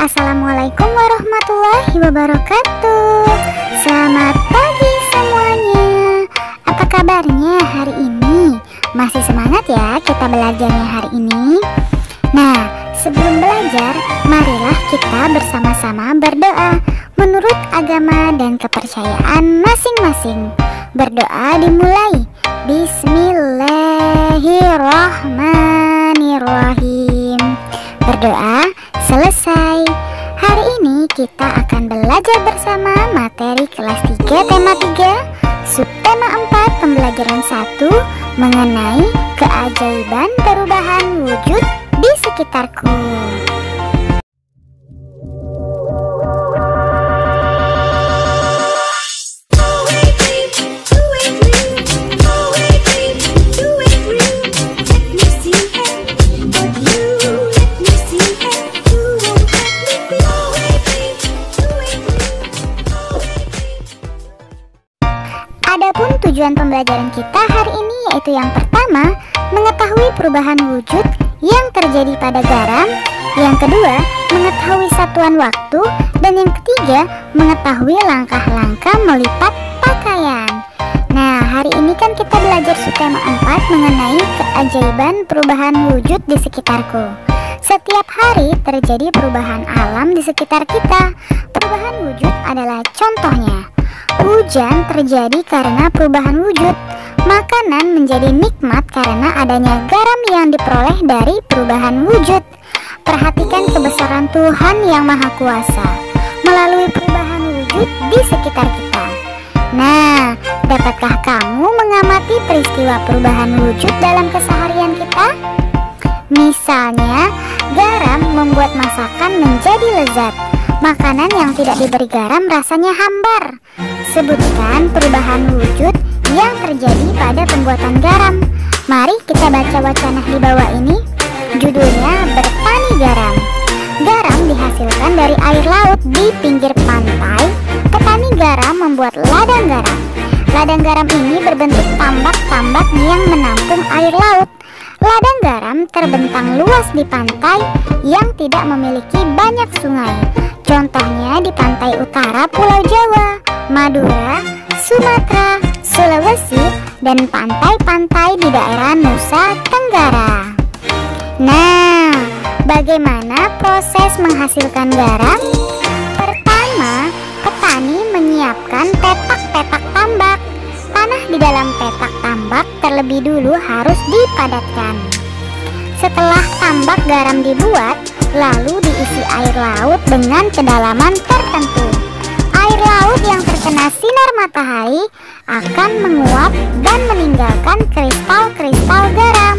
Assalamualaikum warahmatullahi wabarakatuh. Selamat pagi semuanya. Apa kabarnya hari ini? Masih semangat ya kita belajarnya hari ini? Nah, sebelum belajar, marilah kita bersama-sama berdoa menurut agama dan kepercayaan masing-masing. Berdoa dimulai. Bismillahirrahmanirrahim. Berdoa selesai. Hari ini kita akan belajar bersama materi kelas 3 tema 3 subtema 4 pembelajaran 1 mengenai keajaiban perubahan wujud di sekitarku. Adapun tujuan pembelajaran kita hari ini yaitu yang pertama, mengetahui perubahan wujud yang terjadi pada garam, yang kedua, mengetahui satuan waktu, dan yang ketiga, mengetahui langkah-langkah melipat pakaian. Nah, hari ini kan kita belajar subtema 4 mengenai keajaiban perubahan wujud di sekitarku. Setiap hari terjadi perubahan alam di sekitar kita. Perubahan wujud adalah contohnya. Hujan terjadi karena perubahan wujud. Makanan menjadi nikmat karena adanya garam yang diperoleh dari perubahan wujud. Perhatikan kebesaran Tuhan yang Maha Kuasa melalui perubahan wujud di sekitar kita. Nah, dapatkah kamu mengamati peristiwa perubahan wujud dalam keseharian kita? Misalnya, garam membuat masakan menjadi lezat. Makanan yang tidak diberi garam rasanya hambar. Sebutkan perubahan wujud yang terjadi pada pembuatan garam. Mari kita baca wacana di bawah ini. Judulnya Bertani Garam. Garam dihasilkan dari air laut di pinggir pantai. Petani garam membuat ladang garam. Ladang garam ini berbentuk tambak-tambak yang menampung air laut. Ladang garam terbentang luas di pantai yang tidak memiliki banyak sungai. Contohnya di pantai utara Pulau Jawa, Madura, Sumatera, Sulawesi, dan pantai-pantai di daerah Nusa Tenggara. Nah, bagaimana proses menghasilkan garam? Pertama, petani menyiapkan petak-petak tambak. Tanah di dalam petak tambak terlebih dulu harus dipadatkan. Setelah tambak garam dibuat, lalu diisi air laut dengan kedalaman tertentu. Air laut yang terkena sinar matahari akan menguap dan meninggalkan kristal-kristal garam.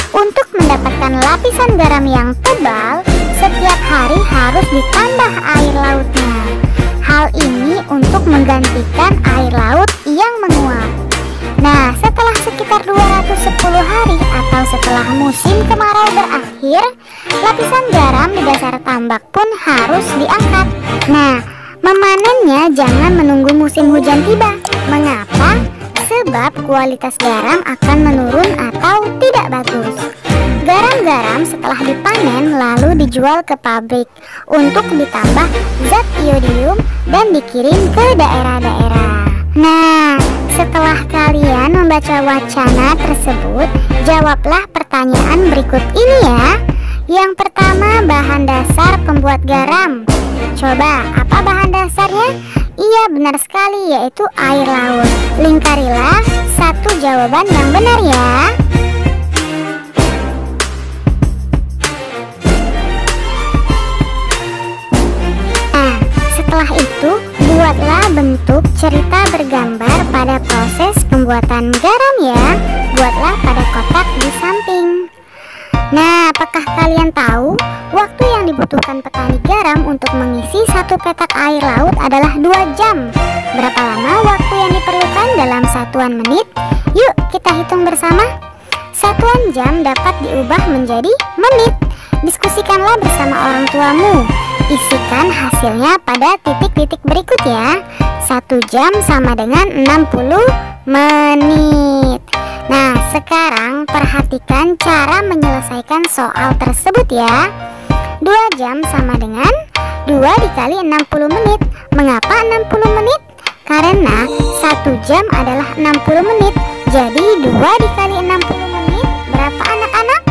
Untuk mendapatkan lapisan garam yang tebal, setiap hari harus ditambah air lautnya. Hal ini untuk menggantikan air laut yang menguap. Nah, setelah sekitar 210 hari atau setelah musim kemarau berakhir, lapisan garam di dasar tambak pun harus diangkat. Nah, memanennya jangan menunggu musim hujan tiba. Mengapa? Sebab kualitas garam akan menurun atau tidak bagus. Garam-garam setelah dipanen lalu dijual ke pabrik untuk ditambah zat iodium dan dikirim ke daerah-daerah. Nah, setelah kalian membaca wacana tersebut, jawablah pertanyaan berikut ini ya. Yang pertama, bahan dasar pembuat garam. Coba, apa bahan dasarnya? Iya, benar sekali, yaitu air laut. Lingkarilah satu jawaban yang benar ya. Nah, setelah itu, buatlah bentuk cerita bergambar pada proses pembuatan garam ya. Buatlah pada kotak di samping. Nah, apakah kalian tahu waktu yang dibutuhkan petani garam untuk mengisi satu petak air laut adalah 2 jam? Berapa lama waktu yang diperlukan dalam satuan menit? Yuk kita hitung bersama. Satuan jam dapat diubah menjadi menit. Diskusikanlah bersama orang tuamu. Isikan hasilnya pada titik-titik berikut ya. 1 jam sama dengan 60 menit. Nah, sekarang perhatikan cara menyelesaikan soal tersebut ya. 2 jam sama dengan 2 dikali 60 menit. Mengapa 60 menit? Karena 1 jam adalah 60 menit. Jadi 2 dikali 60 menit berapa anak-anak?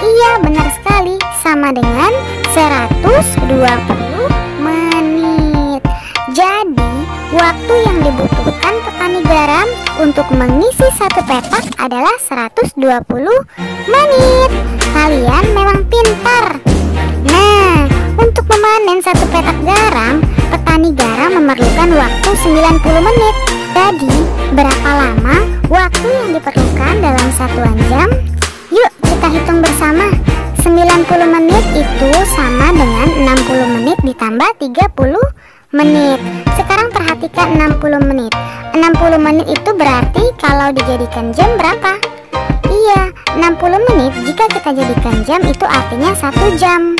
Iya, benar sekali, sama dengan 120 menit. Jadi waktu yang dibutuhkan petani garam untuk mengisi satu petak adalah 120 menit. Kalian memang pintar. Nah, untuk memanen satu petak garam, petani garam memerlukan waktu 90 menit. Jadi, berapa lama waktu yang diperlukan dalam satuan jam? Yuk kita hitung bersama. 90 menit itu sama dengan 60 menit ditambah 30 menit. Sekarang perhatikan 60 menit. 60 menit itu berarti kalau dijadikan jam berapa? Iya, 60 menit jika kita jadikan jam itu artinya 1 jam.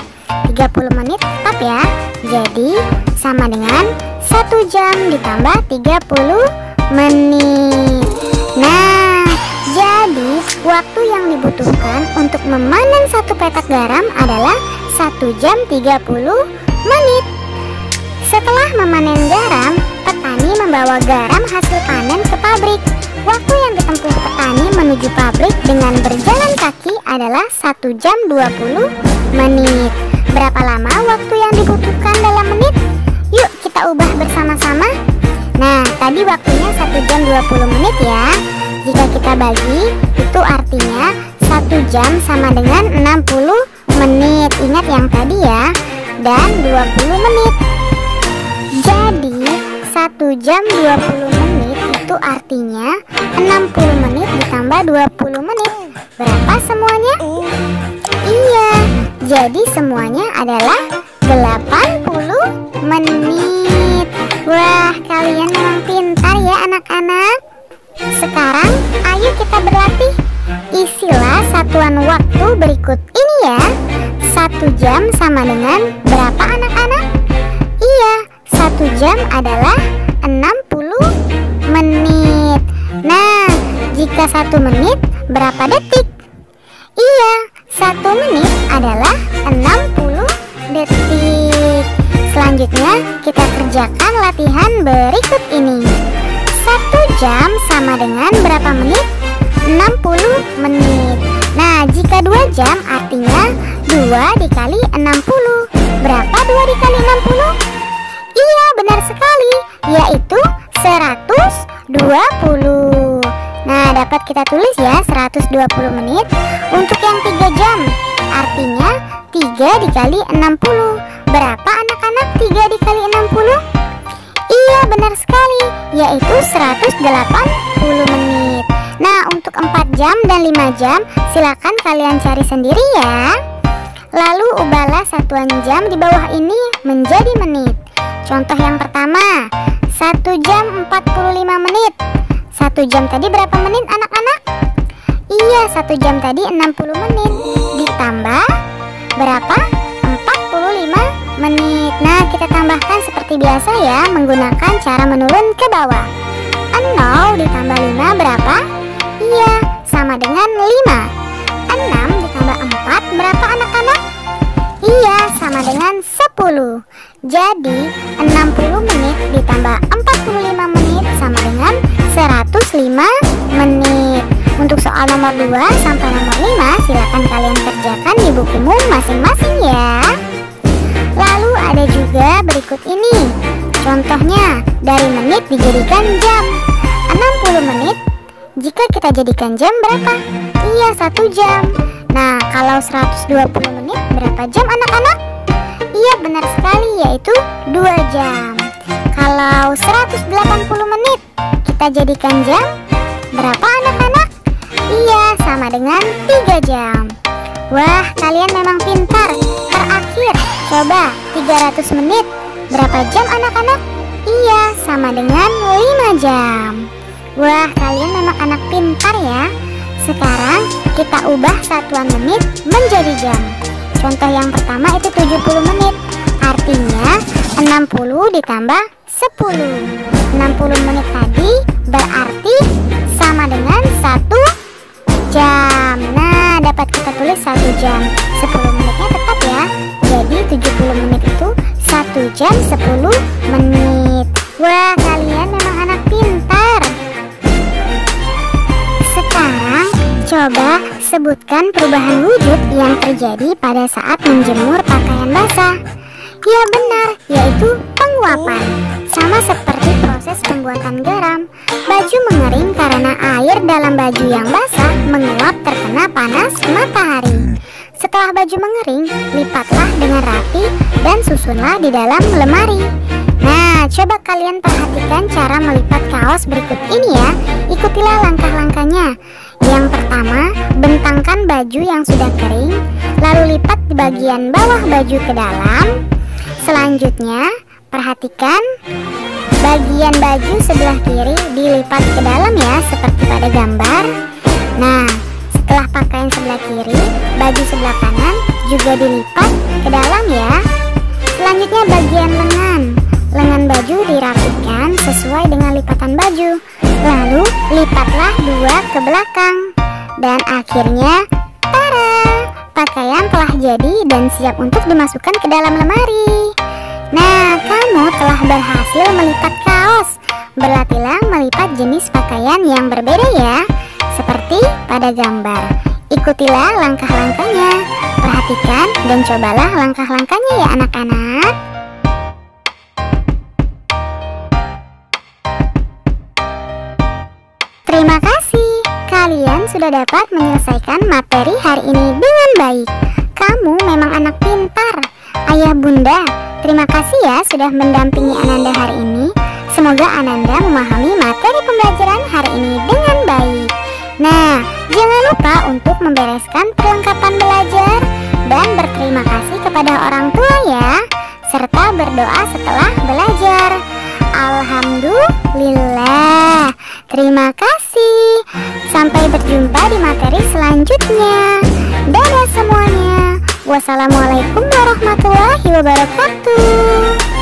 30 menit tetap ya. Jadi sama dengan 1 jam ditambah 30 menit. Nah, jadi waktu yang dibutuhkan untuk memanen satu petak garam adalah 1 jam 30 menit. Setelah memanen garam, petani membawa garam hasil panen ke pabrik. Waktu yang ditempuh petani menuju pabrik dengan berjalan kaki adalah 1 jam 20 menit. Berapa lama waktu yang dibutuhkan dalam menit? Yuk kita ubah bersama-sama. Nah, tadi waktunya 1 jam 20 menit ya. Jika kita bagi, itu artinya 1 jam sama dengan 60 menit. Ingat yang tadi ya. Dan 20 menit. Jadi 1 jam 20 menit itu artinya 60 menit ditambah 20 menit. Berapa semuanya? Iya, jadi semuanya adalah 80 menit. Wah, kalian memang pintar ya anak-anak. Sekarang ayo kita berlatih. Isilah satuan waktu berikut ini ya. 1 jam sama dengan berapa anak-anak? Iya, 1 jam adalah 60 menit. Nah, jika 1 menit berapa detik? Iya, 1 menit adalah 60 detik. Selanjutnya kita kerjakan latihan berikut ini. 1 jam sama dengan berapa menit? 60 menit. Nah, jika 2 jam artinya 2 dikali 60. Berapa 2 dikali 60? Iya, benar sekali, yaitu 120. Nah, dapat kita tulis ya 120 menit. Untuk yang 3 jam artinya 3 dikali 60. Berapa anak-anak 3 dikali 60? Iya, benar sekali, yaitu 180 menit. Nah, untuk 4 jam dan 5 jam silakan kalian cari sendiri ya. Lalu ubahlah satuan jam di bawah ini menjadi menit. Contoh yang pertama, 1 jam 45 menit. 1 jam tadi berapa menit anak-anak? Iya, 1 jam tadi 60 menit. Ditambah berapa? 45 menit. Nah, kita tambahkan seperti biasa ya, menggunakan cara menurun ke bawah. 0 ditambah 5 berapa? Iya, sama dengan 5. 6 ditambah 4 berapa anak-anak? Iya, sama dengan 10. Jadi 60 menit ditambah 45 menit sama dengan 105 menit. Untuk soal nomor 2 sampai nomor 5 silakan kalian kerjakan di bukumu masing-masing ya. Lalu ada juga berikut ini. Contohnya, dari menit dijadikan jam. 60 menit jika kita jadikan jam berapa? Iya, 1 jam. Nah, kalau 120 menit berapa jam anak-anak? Iya, benar sekali, yaitu 2 jam. Kalau 180 menit kita jadikan jam berapa anak-anak? Iya, sama dengan 3 jam. Wah, kalian memang pintar. Terakhir, coba 300 menit berapa jam anak-anak? Iya, sama dengan 5 jam. Wah, kalian memang anak pintar ya. Sekarang kita ubah satuan menit menjadi jam. Contoh yang pertama itu 70 menit. Artinya 60 ditambah 10. 60 menit tadi berarti sama dengan 1 jam. Nah, dapat kita tulis 1 jam. 10 menitnya tetap ya. jam 10 menit. Wah, kalian memang anak pintar. Sekarang coba sebutkan perubahan wujud yang terjadi pada saat menjemur pakaian basah. Ya benar, yaitu penguapan. Sama seperti proses pembuatan garam. Baju mengering karena air dalam baju yang basah menguap terkena panas matahari. Setelah baju mengering, lipatlah dengan rapi dan susunlah di dalam lemari. Nah, coba kalian perhatikan cara melipat kaos berikut ini ya. Ikutilah langkah-langkahnya. Yang pertama, bentangkan baju yang sudah kering, lalu lipat di bagian bawah baju ke dalam. Selanjutnya, perhatikan bagian baju sebelah kiri dilipat ke dalam ya, seperti pada gambar. Nah, setelah pakaian sebelah kiri, baju sebelah kanan juga dilipat ke dalam ya. Selanjutnya bagian lengan. Lengan baju dirapikan sesuai dengan lipatan baju. Lalu lipatlah dua ke belakang. Dan akhirnya, tada! Pakaian telah jadi dan siap untuk dimasukkan ke dalam lemari. Nah, kamu telah berhasil melipat kaos. Berlatihlah melipat jenis pakaian yang berbeda ya, seperti pada gambar. Ikutilah langkah-langkahnya. Perhatikan dan cobalah langkah-langkahnya ya anak-anak. Terima kasih, kalian sudah dapat menyelesaikan materi hari ini dengan baik. Kamu memang anak pintar. Ayah bunda, terima kasih ya sudah mendampingi Ananda hari ini. Semoga Ananda memahami materi pembelajaran hari ini dengan baik. Nah, jangan lupa untuk membereskan perlengkapan belajar dan berterima kasih kepada orang tua ya, serta berdoa setelah belajar. Alhamdulillah. Terima kasih. Sampai berjumpa di materi selanjutnya. Dadah semuanya. Wassalamualaikum warahmatullahi wabarakatuh.